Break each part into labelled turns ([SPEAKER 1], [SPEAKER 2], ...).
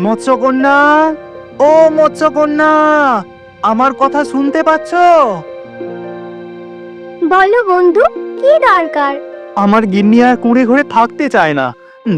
[SPEAKER 1] মৎস্যকন্যা, ও মৎস্যকন্যা, আমার কথা শুনতে পাচ্ছ?
[SPEAKER 2] বলো বন্ধু, কি দরকার?
[SPEAKER 1] আমার গিন্নি আর কুঁড়ে ঘরে থাকতে চায় না,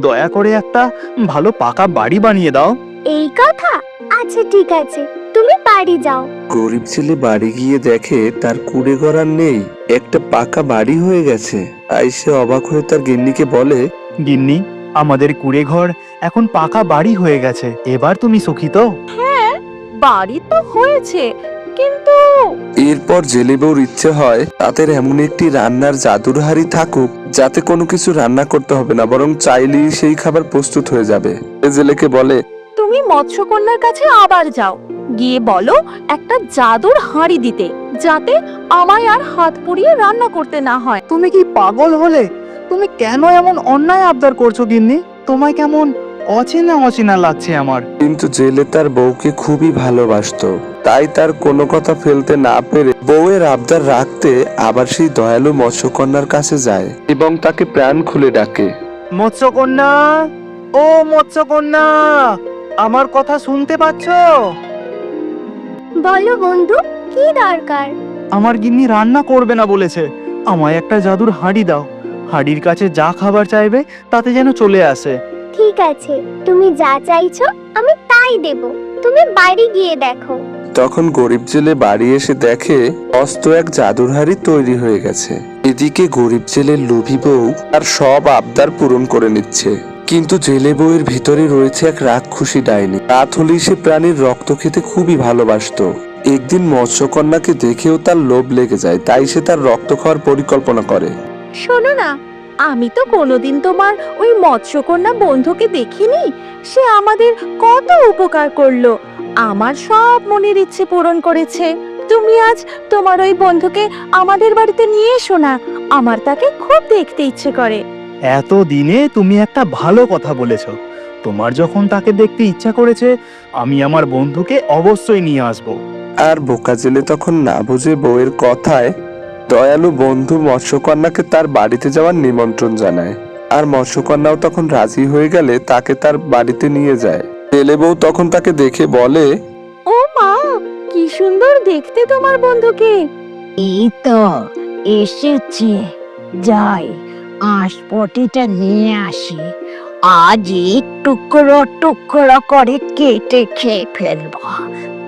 [SPEAKER 1] দয়া করে একটা ভালো পাকা বাড়ি বানিয়ে দাও।
[SPEAKER 2] এই কথা? আচ্ছা ঠিক আছে, তুমি বাড়ি যাও।
[SPEAKER 3] গরিব ছেলে বাড়ি গিয়ে দেখে তার কুঁড়ে ঘর আর নেই, একটা পাকা বাড়ি হয়ে গেছে। আইসে অবাক হয়ে তার গিন্নিকে বলে,
[SPEAKER 1] গিন্নি, আমাদের কুঁড়ে ঘর এখন পাকা বাড়ি হয়ে গেছে, এবার তুমি সুখী তো?
[SPEAKER 4] বাড়ি তো হয়েছে, কিন্তু
[SPEAKER 3] এরপর জেলে বউর ইচ্ছে হয় তাদের এমন একটি রান্নার জাদুর হাড়ি থাকুক যাতে কোনো কিছু রান্না করতে হবে না, বরং চাইলেই সেই খাবার প্রস্তুত হয়ে যাবে। জেলেকে বলে,
[SPEAKER 4] তুমি মৎস্যকন্যার কাছে আবার যাও, গিয়ে বলো একটা জাদুর হাঁড়ি দিতে, যাতে আমায় আর হাত পুড়িয়ে রান্না করতে না হয়।
[SPEAKER 1] তুমি কি পাগল হলে? তুমি কেন এমন অন্যায় আবদার করছো গিন্নি? তোমায় কেমন অচেনা অচেনা লাগছে আমার।
[SPEAKER 3] কিন্তু জেলে তার বউকে খুবই ভালোবাসতো, তাই তার কোনো কথা ফেলতে না পেরে বউয়ের আবদার রাখতে আবার সেই দয়ালু মৎস্যকন্যার কাছে যায় এবং তাকে প্রাণ খুলে ডাকে।
[SPEAKER 1] মৎস্যকন্যা, ও মৎস্যকন্যা, আমার কথা শুনতে পাচ্ছ?
[SPEAKER 2] বলো বন্ধু, কি দরকার?
[SPEAKER 1] আমার গিন্নি রান্না করবে না বলেছে, আমায় একটা জাদুর হাঁড়ি দাও। হাঁড়ির কাছে যা খাবার চাইবে তাতে যেন চলে আসে।
[SPEAKER 2] ঠিক আছে, তুমি যা চাইছো আমি তাই দেব। তুমি বাড়ি গিয়ে দেখো।
[SPEAKER 3] তখন গরিব জেলে বাড়ি এসে দেখে অস্ত এক জাদুর হাড়ি তৈরি হয়ে গেছে। এদিকে গরিব জেলের লোভী বউ তার সব আবদার পূরণ করে নিচ্ছে, কিন্তু জেলে বউয়ের ভিতরে রয়েছে এক রাক্ষসী ডাইনি। রাত হলেই সে প্রাণীর রক্ত খেতে খুবই ভালোবাসতো। একদিন মৎস্যকন্যাকে দেখেও তার লোভ লেগে যায়, তাই সে তার রক্ত খাওয়ার পরিকল্পনা করে।
[SPEAKER 4] শোনো না, আমি তো কোনোদিন তোমার ওই মৎস্যকন্যা বন্ধুকে দেখিনি। সে আমাদের কত উপকার করলো, আমার সব মনের ইচ্ছে পূরণ করেছে। তুমি আজ তোমার ওই বন্ধুকে আমাদের বাড়িতে নিয়ে এসো না, আমার তাকে খুব দেখতে ইচ্ছে করে।
[SPEAKER 1] এত দিনে তুমি একটা ভালো কথা বলেছ। তোমার যখন তাকে দেখতে ইচ্ছা করেছে, আমি আমার বন্ধুকে অবশ্যই নিয়ে আসবো।
[SPEAKER 3] আর বোকা জেলে তখন না বুঝে বউয়ের কথায় দয়ালু বন্ধু মৎস্যকন্যাকে তার বাড়িতে যাওয়ার নিমন্ত্রণ জানায়। আর মৎস্যকন্যাও তখন রাজি হয়ে গেলে তাকে তার বাড়িতে নিয়ে যায়। জেলে বউ তখন তাকে দেখে বলে,
[SPEAKER 4] ও মা, কি সুন্দর দেখতে তোমার বন্ধুকে।
[SPEAKER 5] এই তো এসেছে, যাই আঁশপটিটা নিয়ে আসি। আজ এই টুকরো টুকরো করে কেটে খেয়ে ফেলবো,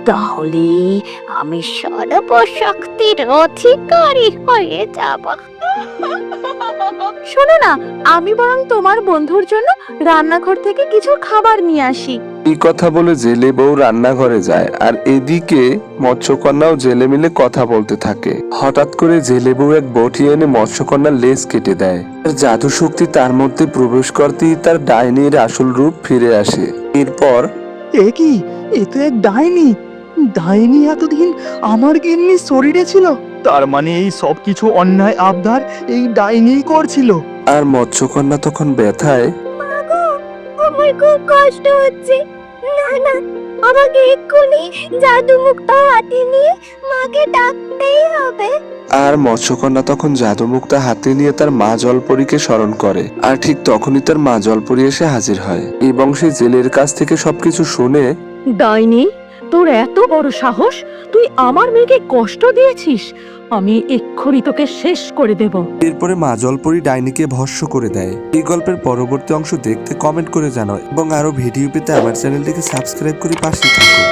[SPEAKER 5] তাহলে আমি সর্বশক্তির অধিকারী হয়ে যাব।
[SPEAKER 4] শোনো না, আমি বরং তোমার বন্ধুর জন্য রান্নাঘর থেকে কিছু খাবার নিয়ে আসি।
[SPEAKER 3] এই কথা বলে জেলে বউ রান্নাঘরে যায়, আর এদিকে মৎস্যকন্যাও জেলে মিলে কথা বলতে থাকে। হঠাৎ করে জেলে বউ এক বটি এনে মৎস্যকন্যার লেজ কেটে দেয়। আর জাদু শক্তি তার মধ্যে প্রবেশ করতেই তার ডাইনির আসল রূপ ফিরে আসে। এরপর
[SPEAKER 1] এ কি? এ তো এক ডাইনি। ডাইনি এতদিন আমার গিন্নির শরীরে ছিল, তার মানে এই সব কিছু অন্যায় আবদার এই ডাইনিই করছিল।
[SPEAKER 3] আর মৎস্যকন্যা তখন ব্যথায়
[SPEAKER 2] মাগো, আমার খুব কষ্ট হচ্ছে। না না, আমাকে এক্ষুনি জাদু মুক্তা হাতে নিয়ে মাকে ডাকতেই হবে।
[SPEAKER 3] আর মৎস্যকন্যা তখন জাদুমুক্তা হাতে নিয়ে তার মা জলপরীকে স্মরণ করে। আর ঠিক তখনই তার মা জলপরী এসে হাজির হয় এবং সে জেলের কাছ থেকে সবকিছু শুনে,
[SPEAKER 4] ডাইনি, তোর এত বড় সাহস! তুই আমার মেয়েকে কষ্ট দিয়েছিস, আমি এক্ষুনি তোকে শেষ করে দেব।
[SPEAKER 3] এরপরে মা জলপরী ডাইনিকে ভস্ম করে দেয়। এই গল্পের পরবর্তী অংশ দেখতে কমেন্ট করে জানাও এবং আরো ভিডিও পেতে আমার চ্যানেলটিকে সাবস্ক্রাইব করে পাশে থাকো।